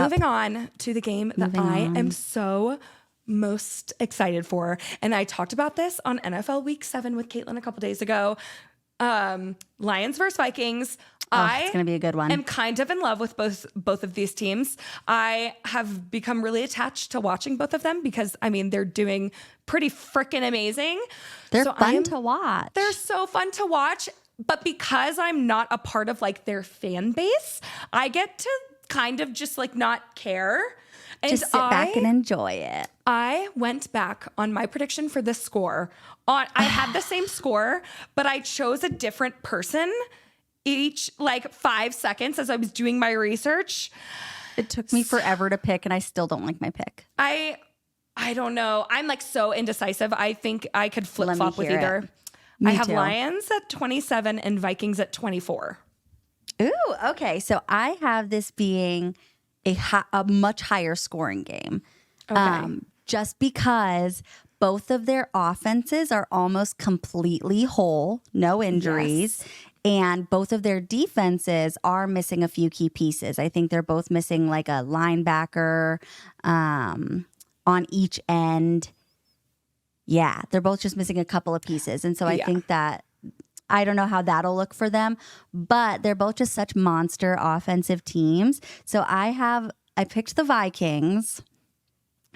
moving on to the game that I am so most excited for. And I talked about this on NFL Week 7 with Caitlin a couple days ago. Lions versus Vikings. It's going to be a good one. I'm kind of in love with both of these teams. I have become really attached to watching both of them because, I mean, they're doing pretty freaking amazing. They're fun to watch. They're so fun to watch. But because I'm not a part of like their fan base, I get to kind of just like not care. And just sit back and enjoy it. I went back on my prediction for this score. I had the same score, but I chose a different person each like 5 seconds as I was doing my research. It took me forever to pick, and I still don't like my pick. I don't know. I'm like so indecisive. I think I could flip-flop with either. I have Lions at 27 and Vikings at 24. Ooh, okay. So I have this being a much higher scoring game. Okay. Just because both of their offenses are almost completely whole, no injuries. Yes. And both of their defenses are missing a few key pieces. I think they're both missing like a linebacker on each end. Yeah, they're both just missing a couple of pieces. And so I think that I don't know how that'll look for them, but they're both just such monster offensive teams. So I picked the Vikings,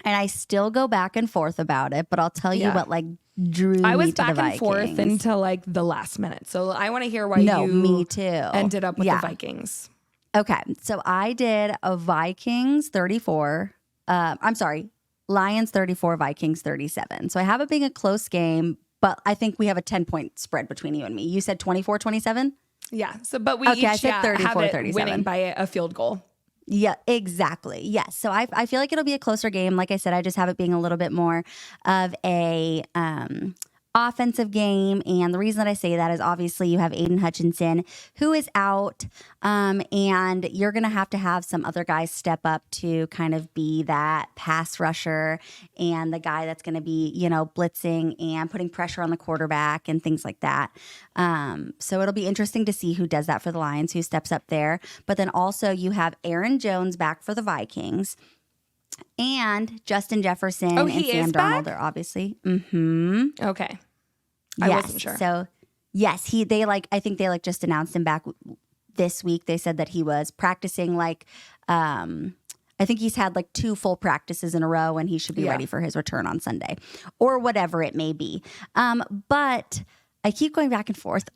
and I still go back and forth about it, but I'll tell you what like drew me to the Vikings. I was back and forth until like the last minute. So I want to hear why me too. Ended up with the Vikings. Okay, so I did a Vikings 34. Lions 34, Vikings 37. So I have it being a close game, but I think we have a 10-point spread between you and me. You said 24-27? Yeah. So, but we each I said 34, have it 37. winning by a field goal. Yeah, exactly. Yes. So I feel like it'll be a closer game. Like I said, I just have it being a little bit more of a offensive game. And the reason that I say that is obviously you have Aiden Hutchinson who is out, and you're going to have some other guys step up to kind of be that pass rusher and the guy that's going to be, blitzing and putting pressure on the quarterback and things like that. So it'll be interesting to see who does that for the Lions, who steps up there. But then also you have Aaron Jones back for the Vikings. And Justin Jefferson and Sam Darnold are obviously. Mm-hmm. Okay. I wasn't sure. So, yes, I think they just announced him back this week. They said that he was practicing I think he's had 2 full practices in a row, and he should be ready for his return on Sunday or whatever it may be. But I keep going back and forth.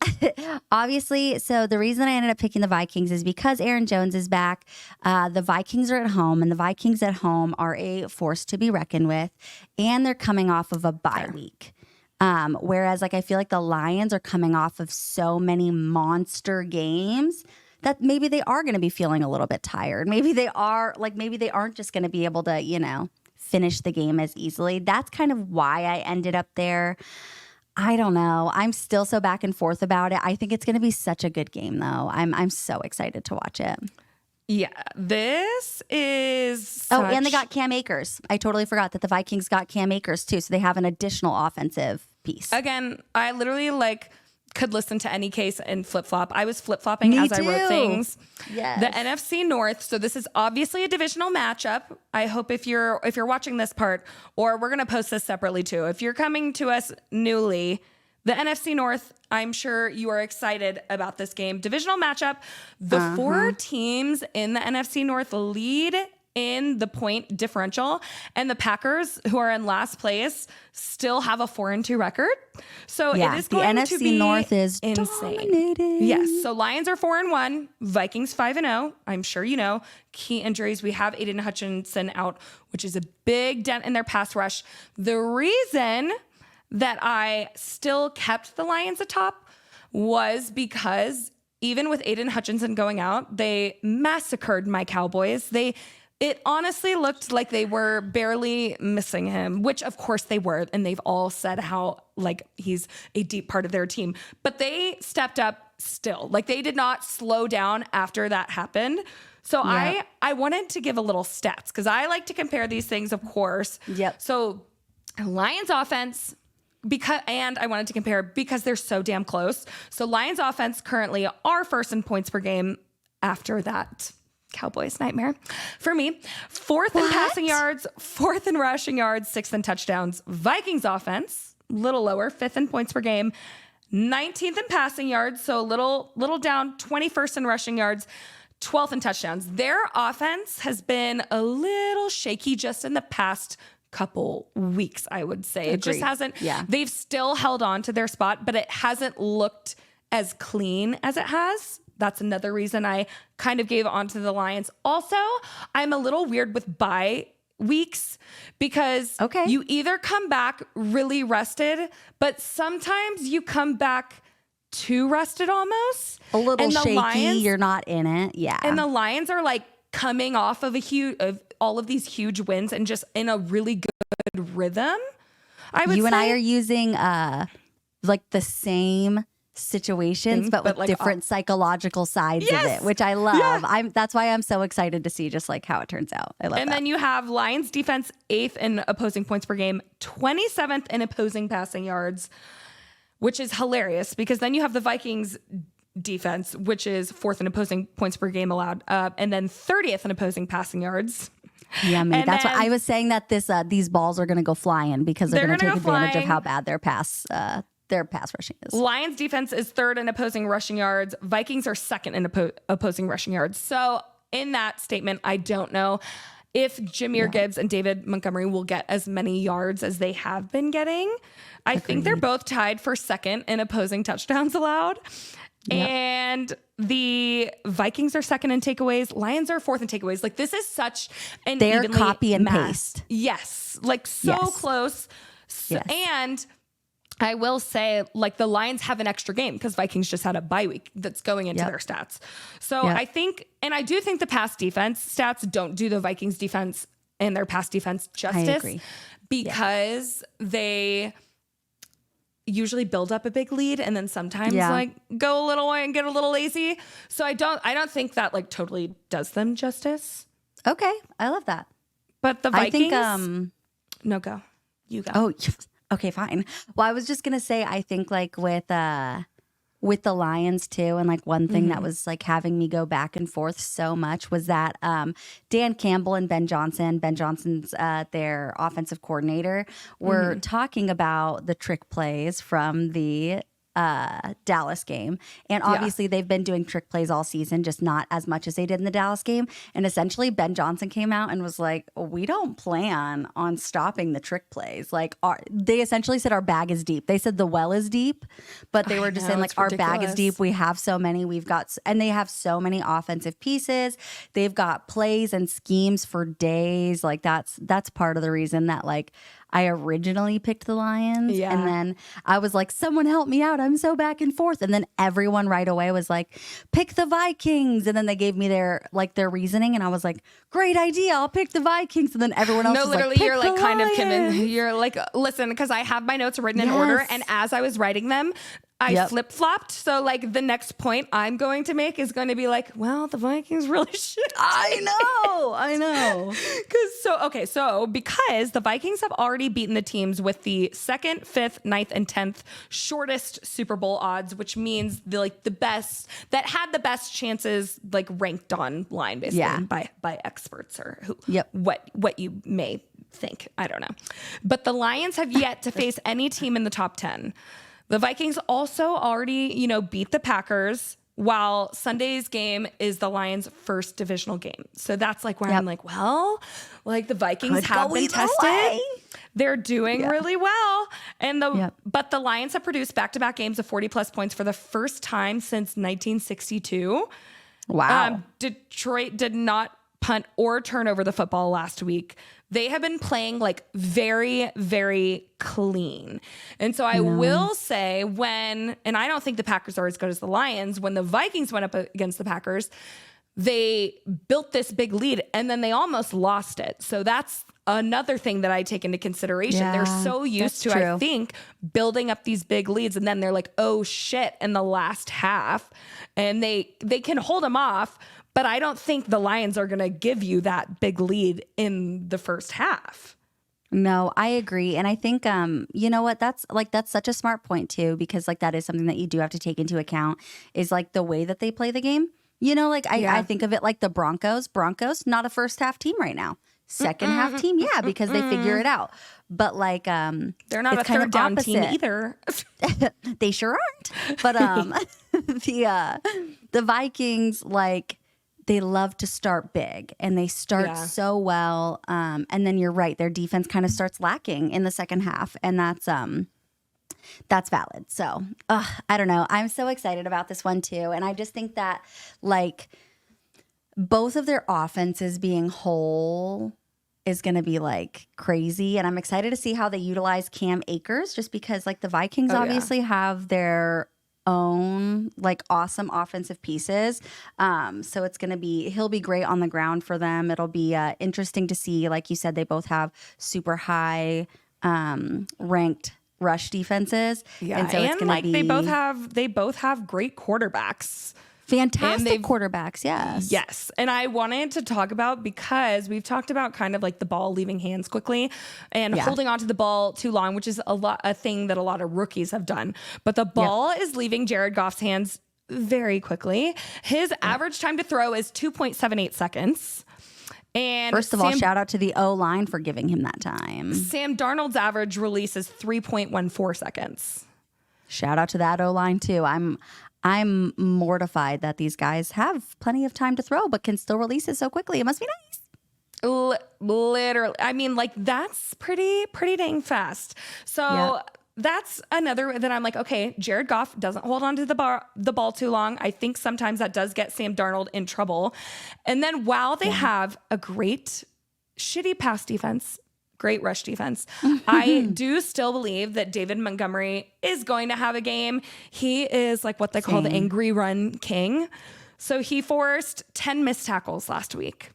Obviously, so the reason I ended up picking the Vikings is because Aaron Jones is back. The Vikings are at home, and the Vikings at home are a force to be reckoned with, and they're coming off of a bye week. Whereas, I feel like the Lions are coming off of so many monster games that maybe they are going to be feeling a little bit tired. Maybe they are, maybe they aren't just going to be able to, finish the game as easily. That's kind of why I ended up there. I don't know. I'm still so back and forth about it. I think it's going to be such a good game, though. I'm so excited to watch it. Yeah, this is and they got Cam Akers. I totally forgot that the Vikings got Cam Akers, too, so they have an additional offensive piece. Again, I literally, could listen to any case and flip-flop. I was flip-flopping as I wrote things. Yes. The NFC North, so this is obviously a divisional matchup. I hope if you're watching this part, or we're going to post this separately too. If you're coming to us newly, the NFC North, I'm sure you are excited about this game. Divisional matchup. The 4 teams in the NFC North lead in the point differential, and the Packers, who are in last place, still have a 4-2 record. So it is going to be North is insane. Dominated. Yes. So Lions are 4-1, Vikings 5-0. I'm sure you know. Key injuries. We have Aiden Hutchinson out, which is a big dent in their pass rush. The reason that I still kept the Lions atop was because even with Aiden Hutchinson going out, they massacred my Cowboys. It honestly looked like they were barely missing him, which of course they were. And they've all said how he's a deep part of their team, but they stepped up still. They did not slow down after that happened. So I wanted to give a little stats because I like to compare these things, of course. Yep. So Lions offense, and I wanted to compare because they're so damn close. So Lions offense currently are first in points per game after that Cowboys nightmare for me. Fourth in passing yards, fourth in rushing yards, sixth in touchdowns. Vikings offense, little lower, fifth in points per game, 19th in passing yards, so a little down, 21st in rushing yards, 12th in touchdowns. Their offense has been a little shaky just in the past couple weeks, I would say. Agreed. It just hasn't. Yeah. They've still held on to their spot, but it hasn't looked as clean as it has. That's another reason I kind of gave on to the Lions. Also, I'm a little weird with bye weeks because you either come back really rested, but sometimes you come back too rested almost. A little shaky, Lions, you're not in it. Yeah. And the Lions are like coming off of all of these huge wins and just in a really good rhythm. You and I are using like the same situations, but with like different psychological sides of it, which I love. Yeah. That's why I'm so excited to see just like how it turns out. I love and that. Then you have Lions defense 8th in opposing points per game, 27th in opposing passing yards, which is hilarious because then you have the Vikings defense, which is 4th in opposing points per game allowed, and then 30th in opposing passing yards. Yummy. And that's why I was saying that these balls are going to go flying because they're going to take advantage of how bad their pass rushing is. Lions defense is 3rd in opposing rushing yards. Vikings are 2nd in opposing rushing yards. So in that statement, I don't know if Jahmyr Gibbs and David Montgomery will get as many yards as they have been getting. I think they're both tied for 2nd in opposing touchdowns allowed. Yep. And the Vikings are 2nd in takeaways. Lions are 4th in takeaways. Like this is such an They're copy and paste. Yes. Like so close. And I will say, like, the Lions have an extra game because Vikings just had a bye week that's going into their stats. So I think, and I do think the pass defense stats don't do the Vikings defense and their pass defense justice. I agree. Because they usually build up a big lead and then sometimes like go a little and get a little lazy. So I don't think that like totally does them justice. Okay. I love that. But the Vikings, I think, no, go. You go. Oh, okay, fine. Well, I was just going to say, I think like with the Lions too, and like one thing that was like having me go back and forth so much was that Dan Campbell and Ben Johnson's their offensive coordinator, were talking about the trick plays from the Dallas game. And obviously they've been doing trick plays all season, just not as much as they did in the Dallas game. And essentially Ben Johnson came out and was like, we don't plan on stopping the trick plays. Like they essentially said our bag is deep. They said the well is deep, but they were just saying like our bag is deep. We have so many, and they have so many offensive pieces. They've got plays and schemes for days. Like that's part of the reason that like I originally picked the Lions. Yeah. And then I was like, someone help me out. I'm so back and forth. And then everyone right away was like, pick the Vikings. And then they gave me their reasoning. And I was like, great idea. I'll pick the Vikings. And then everyone else was literally, like, you're like kind of you're like, listen, because I have my notes written in order. And as I was writing them, I flip-flopped. So like the next point I'm going to make is going to be like, well, the Vikings really should. I know. So because the Vikings have already beaten the teams with the 2nd, 5th, 9th, and 10th shortest Super Bowl odds, which means the best that had the best chances like ranked online basically by experts or what you may think. I don't know. But the Lions have yet to face any team in the top 10. The Vikings also already, beat the Packers, while Sunday's game is the Lions' first divisional game. So that's like where I'm like, well, like the Vikings have been tested. They're doing really well. But the Lions have produced back-to-back games of 40-plus points for the first time since 1962. Wow. Detroit did not punt or turn over the football last week. They have been playing like very, very clean. And so I will say and I don't think the Packers are as good as the Lions, when the Vikings went up against the Packers, they built this big lead and then they almost lost it. So that's another thing that I take into consideration. They're so used to, I think, building up these big leads and then they're like, oh shit, in the last half. And they can hold them off. But I don't think the Lions are going to give you that big lead in the first half. No, I agree. And I think, you know what, that's such a smart point too, because like that is something that you do have to take into account is like the way that they play the game. You know, like I think of it like the Broncos. Broncos, not a first half team right now. Second half team, yeah, because they figure it out. But like they're not a third down team either. They sure aren't. But the Vikings, like, they love to start big and they start so well. And then you're right, their defense kind of starts lacking in the second half, and that's valid. So I don't know. I'm so excited about this one too. And I just think that like both of their offenses being whole is going to be like crazy. And I'm excited to see how they utilize Cam Akers, just because like the Vikings obviously have their own like awesome offensive pieces. So it's going to be, he'll be great on the ground for them. It'll be interesting to see. Like you said, they both have super high ranked rush defenses. Yeah. And so it's going like to be, they both have great quarterbacks. fantastic quarterbacks. Yes. And I wanted to talk about, because we've talked about kind of like the ball leaving hands quickly and holding onto the ball too long, which is a thing that a lot of rookies have done. But the ball is leaving Jared Goff's hands very quickly. His average time to throw is 2.78 seconds. And first of all, shout out to the O-line for giving him that time. Sam Darnold's average release is 3.14 seconds. Shout out to that O-line too. I'm mortified that these guys have plenty of time to throw, but can still release it so quickly. It must be nice. Literally. I mean, like, that's pretty dang fast. So that's another that I'm like, okay, Jared Goff doesn't hold on to the ball too long. I think sometimes that does get Sam Darnold in trouble. And then while they have a great shitty pass defense, great rush defense, I do still believe that David Montgomery is going to have a game. He is like what they call the angry run king. So he forced 10 missed tackles last week.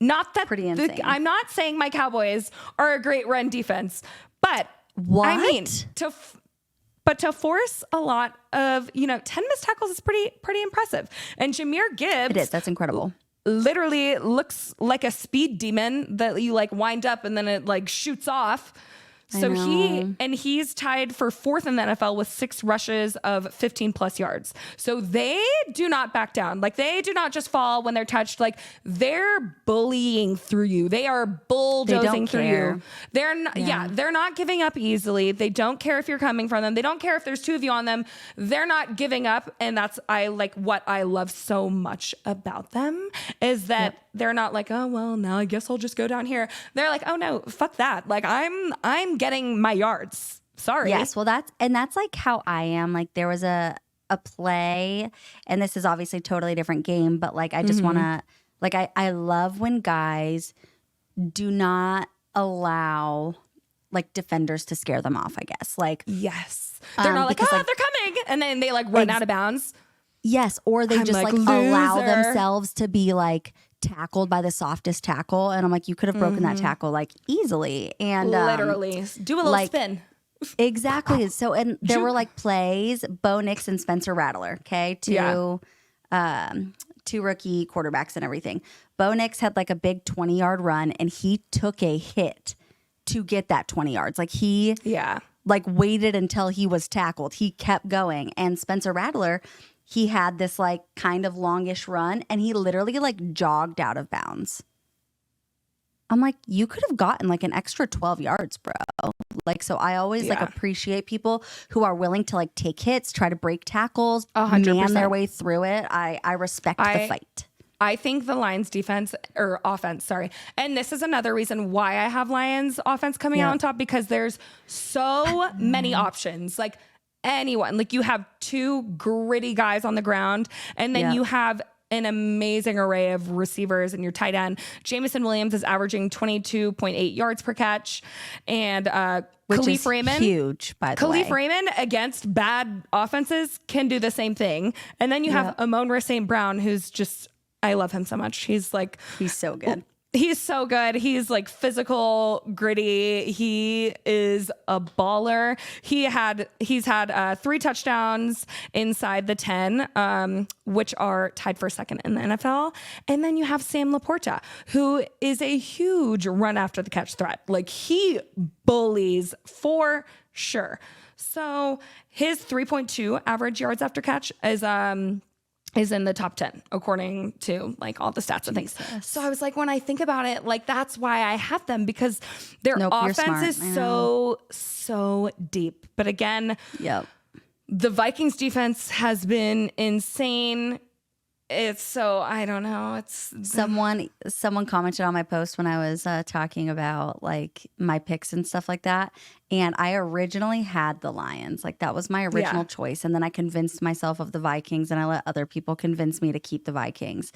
Not that pretty insane. I'm not saying my Cowboys are a great run defense, but what? I mean, to force a lot of, 10 missed tackles is pretty impressive. And Jahmyr Gibbs, it is. That's incredible. Literally looks like a speed demon that you like wind up and then it like shoots off. So he's tied for fourth in the NFL with 6 rushes of 15 plus yards. So they do not back down. Like, they do not just fall when they're touched. Like, they're bullying through you. They are bulldozing through you. They're not giving up easily. They don't care if you're coming from them. They don't care if there's 2 of you on them. They're not giving up. And that's what I love so much about them is that they're not like, oh, well, now I guess I'll just go down here. They're like, oh no, fuck that. Like, I'm getting my yards. Sorry. Yes. Well, that's like how I am. Like, there was a play, and this is obviously a totally different game, but like, I just want to, like, I love when guys do not allow like defenders to scare them off, I guess. Like, yes. They're not like, they're coming. And then they like run out of bounds. Yes. Or they I'm just like allow themselves to be like tackled by the softest tackle. And I'm like, you could have broken that tackle like easily. And literally do a little spin. Exactly. So, and there were like plays, Bo Nix and Spencer Rattler. Okay. Two rookie quarterbacks and everything. Bo Nix had like a big 20-yard run and he took a hit to get that 20 yards. Like he like waited until he was tackled. He kept going. And Spencer Rattler, he had this like kind of longish run and he literally like jogged out of bounds. I'm like, you could have gotten like an extra 12 yards, bro. Like, so I always like appreciate people who are willing to like take hits, try to break tackles, 100%. man their way through it. I respect the fight. I think the Lions offense, and this is another reason why I have Lions offense coming out on top, because there's so many options. Like, anyone, like, you have 2 gritty guys on the ground, and then you have an amazing array of receivers in your tight end. Jamison Williams is averaging 22.8 yards per catch, and which Khalif is Raymond, huge, by the way. Khalif Raymond against bad offenses can do the same thing. And then you have Amon-Ra St. Brown, who's just, I love him so much. He's so good. He's so good. He's like physical, gritty. He is a baller. He's had 3 touchdowns inside the 10, which are tied for second in the NFL. And then you have Sam Laporta, who is a huge run after the catch threat. Like, he bullies for sure. So his 3.2 average yards after catch is in the top 10 according to like all the stats and things. So I was like, when I think about it, like that's why I have them, because their offense is so deep. But again, the Vikings defense has been insane. It's so, I don't know. It's someone commented on my post when I was talking about like my picks and stuff like that. And I originally had the Lions. Like that was my original choice. And then I convinced myself of the Vikings, and I let other people convince me to keep the Vikings.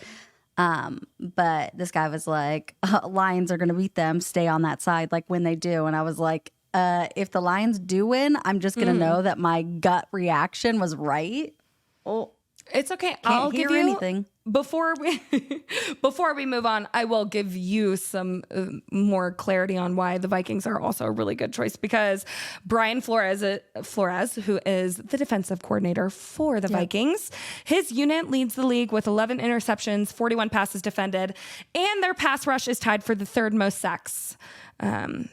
But this guy was like, Lions are going to beat them. Stay on that side. Like when they do. And I was like, if the Lions do win, I'm just going to know that my gut reaction was right. Oh, it's okay. I'll give you anything. Before we move on, I will give you some more clarity on why the Vikings are also a really good choice, because Brian Flores, who is the defensive coordinator for the Vikings, his unit leads the league with 11 interceptions, 41 passes defended, and their pass rush is tied for the third most sacks. They've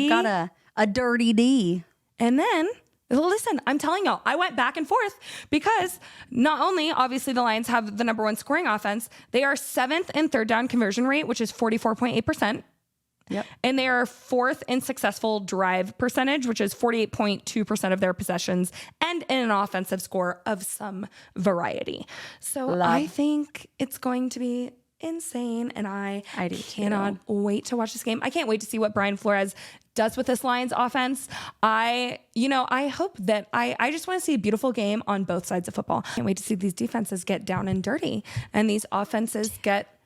got a dirty D. And then, listen, I'm telling y'all, I went back and forth because not only, obviously, the Lions have the number one scoring offense, they are 7th in third down conversion rate, which is 44.8%. Yep. And they are 4th in successful drive percentage, which is 48.2% of their possessions, and in an offensive score of some variety. So I think it's going to be insane, and I cannot wait to watch this game. I can't wait to see what Brian Flores does with this Lions offense. I hope that I just want to see a beautiful game on both sides of football. I can't wait to see these defenses get down and dirty and these offenses get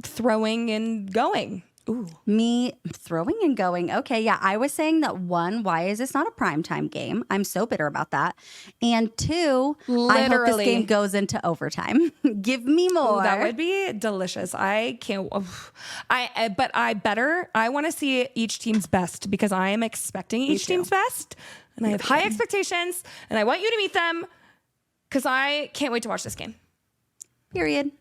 throwing and going. Ooh. Me throwing and going. Okay, yeah. I was saying that, one, why is this not a primetime game? I'm so bitter about that. And two, I hope this game goes into overtime. Give me more. Ooh, that would be delicious. I can't. But I want to see each team's best, because I am expecting each team's best, and I have high expectations, and I want you to meet them, because I can't wait to watch this game. Period.